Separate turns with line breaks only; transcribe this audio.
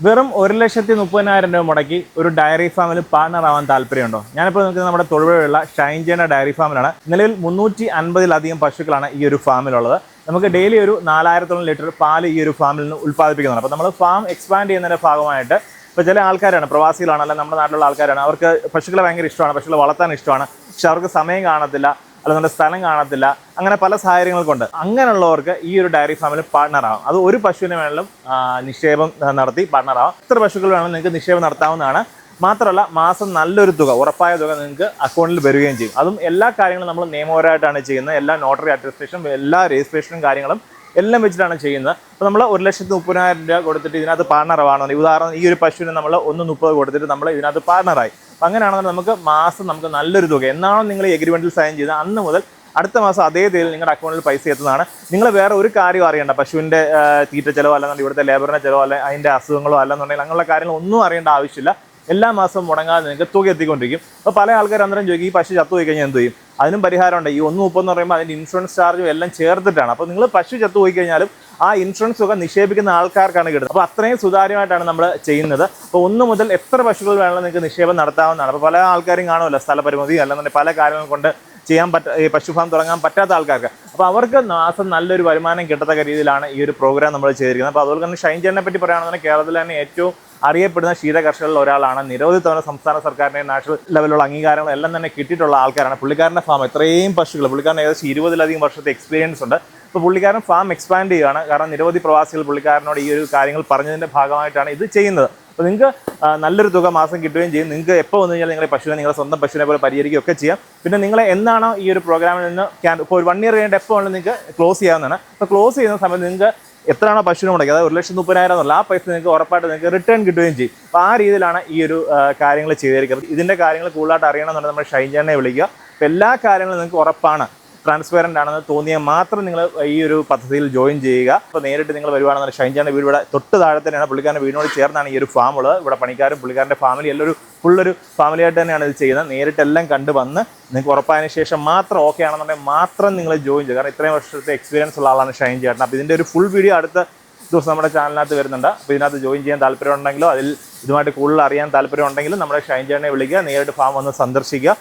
വെറും 1,30,000 രൂപ മുടക്കി ഒരു ഡയറി ഫാമിൽ പാർട്ണർ ആവാൻ താല്പര്യമുണ്ടോ? ഞാനിപ്പോൾ നിൽക്കുന്നത് നമ്മുടെ തൊടുപുഴയുള്ള ഷൈൻജേന ഡയറി ഫാമിലാണ്. നിലവിൽ 350-ലധികം പശുക്കളാണ് ഈ ഒരു ഫാമിലുള്ളത്. നമുക്ക് ഡെയിലി ഒരു 4,000-ഓളം ലിറ്റർ പാൽ ഈ ഒരു ഫാമിൽ നിന്ന് ഉൽപ്പാദിപ്പിക്കുന്നുണ്ട്. അപ്പോൾ നമ്മൾ ഫാം എക്സ്പാൻഡ് ചെയ്യുന്നതിൻ്റെ ഭാഗമായിട്ട് ഇപ്പോൾ ചില ആൾക്കാരാണ്, പ്രവാസികളാണ്, അല്ലെങ്കിൽ നമ്മുടെ നാട്ടിലുള്ള ആൾക്കാരാണ്, അവർക്ക് പശുക്കളെ ഭയങ്കര ഇഷ്ടമാണ്, പശുക്കളെ വളർത്താൻ ഇഷ്ടമാണ്, പക്ഷെ അവർക്ക് സമയം കാണത്തില്ല, അല്ലെന്നുണ്ടെങ്കിൽ സ്ഥലം കാണത്തില്ല, അങ്ങനെ പല സാഹചര്യങ്ങൾ കൊണ്ട് അങ്ങനെയുള്ളവർക്ക് ഈ ഒരു ഡയറി ഫാമിൽ പാർട്ണർ ആവാം. അത് ഒരു പശുവിനെ വേണമെങ്കിലും നിക്ഷേപം നടത്തി പാർട്ണർ ആവാം. എത്ര പശുക്കൾ വേണമെങ്കിലും നിങ്ങൾക്ക് നിക്ഷേപം നടത്താവുന്നതാണ്. മാത്രമല്ല മാസം നല്ലൊരു തുക, ഉറപ്പായ തുക നിങ്ങൾക്ക് അക്കൗണ്ടിൽ വരികയും ചെയ്യും. അതും എല്ലാ കാര്യങ്ങളും നമ്മൾ നിയമപരമായിട്ടാണ് ചെയ്യുന്നത്. എല്ലാ നോട്ടറി അറ്റസ്റ്റേഷനും എല്ലാ രജിസ്ട്രേഷനും കാര്യങ്ങളും എല്ലാം വെച്ചിട്ടാണ് ചെയ്യുന്നത്. അപ്പോൾ നമ്മൾ 1,30,000 രൂപ കൊടുത്തിട്ട് ഇതിനകത്ത് പാർട്ണർ ആവാണെന്നുണ്ടെങ്കിൽ, ഉദാഹരണം ഈ ഒരു പശുവിന് നമ്മൾ 1,30 കൊടുത്തിട്ട് നമ്മൾ ഇതിനകത്ത് പാർട്ണറായി. അപ്പോൾ അങ്ങനെയാണെന്നുണ്ടെങ്കിൽ നമുക്ക് മാസം നമുക്ക് നല്ലൊരു തുക, എന്നാണോ നിങ്ങൾ ഈ എഗ്രിമെൻറ്റിൽ സൈൻ ചെയ്ത് അന്ന് മുതൽ അടുത്ത മാസം അതേ തീയതി നിങ്ങളുടെ അക്കൗണ്ടിൽ പൈസ എത്തുന്നതാണ്. നിങ്ങൾ വേറെ ഒരു കാര്യം അറിയേണ്ട, പശുവിൻ്റെ തീറ്റ ചിലവോ അല്ലെന്നുണ്ടെങ്കിൽ ഇവിടുത്തെ ലേബറിൻ്റെ ചിലവോ അല്ലെങ്കിൽ അതിൻ്റെ അസുഖങ്ങളോ അല്ലെന്നുണ്ടെങ്കിൽ അങ്ങനെയുള്ള കാര്യങ്ങളൊന്നും അറിയേണ്ട ആവശ്യമില്ല. എല്ലാ മാസവും മുടങ്ങാതെ നിങ്ങൾക്ക് തുക എത്തിക്കൊണ്ടിരിക്കും. അപ്പോൾ പല ആൾക്കാർ അന്നേരം ചോദിക്കും, ഈ പശു ചത്തുപോയി കഴിഞ്ഞാൽ എന്ത് ചെയ്യും? അതിനും പരിഹാരമുണ്ട്. ഈ 1,30 എന്ന് പറയുമ്പോൾ അതിൻ്റെ ഇൻഷുറൻസ് ചാർജും എല്ലാം ചേർത്തിട്ടാണ്. അപ്പോൾ നിങ്ങൾ പശു ചത്തുപോയി കഴിഞ്ഞാലും ആ ഇൻഷുറൻസ് തുക നിക്ഷേപിക്കുന്ന ആൾക്കാർക്കാണ് കിട്ടുന്നത്. അപ്പോൾ അത്രയും സുതാര്യമായിട്ടാണ് നമ്മൾ ചെയ്യുന്നത്. അപ്പോൾ 1 മുതൽ എത്ര പശുക്കൾ വേണമെങ്കിലും നിങ്ങൾക്ക് നിക്ഷേപം നടത്താവുന്നതാണ്. അപ്പോൾ പല ആൾക്കാരും കാണുമല്ലോ, സ്ഥലപരിമിതി അല്ലെന്നുണ്ടെങ്കിൽ പല കാര്യങ്ങൾ കൊണ്ട് ചെയ്യാൻ ഈ പശു ഫാം തുടങ്ങാൻ പറ്റാത്ത ആൾക്കാർക്ക്. അപ്പോൾ അവർക്ക് മാസം നല്ലൊരു വരുമാനം കിട്ടത്തക്ക രീതിയിലാണ് ഈ ഒരു പ്രോഗ്രാം നമ്മൾ ചെയ്തിരിക്കുന്നത്. അപ്പോൾ അതുപോലെ തന്നെ ഷൈൻജേനെ പറ്റി പറയുകയാണെന്നുണ്ടെങ്കിൽ കേരളത്തിൽ തന്നെ ഏറ്റവും അറിയപ്പെടുന്ന ക്ഷീര കർഷകരിൽ ഒരാളാണ്. നിരവധി തവണ സംസ്ഥാന സർക്കാരിൻ്റെ നാഷണൽ ലെവലുള്ള അംഗീകാരങ്ങൾ എല്ലാം തന്നെ കിട്ടിയിട്ടുള്ള ആൾക്കാരാണ്. പുള്ളിക്കാരൻ്റെ ഫാം ഇത്രയും പശുക്കൾ, പുള്ളിക്കാരൻ ഏകദേശം 20-ലധികം വർഷത്തെ എക്സ്പീരിയൻസ് ഉണ്ട്. അപ്പോൾ പുള്ളിക്കാരൻ ഫാം എക്സ്പാൻഡ് ചെയ്യുകയാണ്. കാരണം നിരവധി പ്രവാസികൾ പുള്ളിക്കാരനോട് ഈ ഒരു കാര്യങ്ങൾ പറഞ്ഞതിൻ്റെ ഭാഗമായിട്ടാണ് ഇത് ചെയ്യുന്നത്. അപ്പോൾ നിങ്ങൾക്ക് നല്ലൊരു തുക മാസം കിട്ടുകയും ചെയ്യും. നിങ്ങൾക്ക് എപ്പോൾ വന്നു കഴിഞ്ഞാൽ നിങ്ങളുടെ പശുവിനെ നിങ്ങളുടെ സ്വന്തം പശുവിനെ പോലെ പരിഹരിക്കുകയൊക്കെ ചെയ്യാം. പിന്നെ നിങ്ങൾ എന്നാണോ ഈ ഒരു പ്രോഗ്രാമിൽ നിന്ന് ഇപ്പോൾ ഒരു 1 ഇയർ കഴിഞ്ഞിട്ട് എപ്പോൾ വേണമെങ്കിലും നിങ്ങൾക്ക് ക്ലോസ് ചെയ്യാവുന്നതാണ്. അപ്പോൾ ക്ലോസ് ചെയ്യുന്ന സമയത്ത് നിങ്ങൾക്ക് എത്രയാണോ പശുവിനെ മുടക്കി, അതായത് 1,30,000 എന്നുള്ള ആ പൈസ നിങ്ങൾക്ക് ഉറപ്പായിട്ട് നിങ്ങൾക്ക് റിട്ടേൺ കിട്ടുകയും ചെയ്യും. അപ്പോൾ ആ രീതിയിലാണ് ഈ ഒരു കാര്യങ്ങൾ ചെയ്തിരിക്കുന്നത്. ഇതിൻ്റെ കാര്യങ്ങൾ കൂടുതലായിട്ട് അറിയണമെന്നുണ്ടെങ്കിൽ നമ്മൾ ഷൈൻജേനെ വിളിക്കുക. അപ്പോൾ എല്ലാ കാര്യങ്ങളും നിങ്ങൾക്ക് ഉറപ്പാണ്, ട്രാൻസ്പെറൻ്റ് ആണെന്ന് തോന്നിയാൽ മാത്രം നിങ്ങൾ ഈ ഒരു പദ്ധതിയിൽ ജോയിൻ ചെയ്യുക. അപ്പോൾ നേരിട്ട് നിങ്ങൾ വരുവാണെന്നുണ്ടെങ്കിൽ ഷൈൻജേൻ്റെ വീട് ഇവിടെ തൊട്ട് താഴെ തന്നെയാണ്. പുള്ളിക്കാരൻ്റെ വീടിനോട് ചേർന്നാണ് ഈ ഒരു ഫാം ഉള്ളത്. ഇവിടെ പണിക്കാരും പുള്ളിക്കാരൻ്റെ ഫാമിലി എല്ലാവരും ഫുള്ളൊരു ഫാമിലിയായിട്ട് തന്നെയാണ് ഇത് ചെയ്യുന്നത്. നേരിട്ടെല്ലാം കണ്ട് വന്ന് നിങ്ങൾക്ക് ഉറപ്പായതിനു ശേഷം മാത്രം ഓക്കെ ആണെന്നുണ്ടെങ്കിൽ മാത്രം നിങ്ങൾ ജോയിൻ ചെയ്യുക. കാരണം ഇത്രയും വർഷത്തെ എക്സ്പീരിയൻസ് ഉള്ള ആളാണ് ഷൈൻ ചേട്ടൻ. അപ്പോൾ ഇതിൻ്റെ ഒരു ഫുൾ വീഡിയോ അടുത്ത ദിവസം നമ്മുടെ ചാനലിനകത്ത് വരുന്നുണ്ട്. അപ്പോൾ ഇതിനകത്ത് ജോയിൻ ചെയ്യാൻ താല്പര്യം ഉണ്ടെങ്കിലോ അതിൽ ഇതുമായിട്ട് കൂടുതൽ അറിയാൻ താല്പര്യം ഉണ്ടെങ്കിലും നമ്മുടെ ഷൈൻ ചേട്ടനെ വിളിക്കുക, നേരിട്ട് ഫാം വന്ന് സന്ദർശിക്കുക.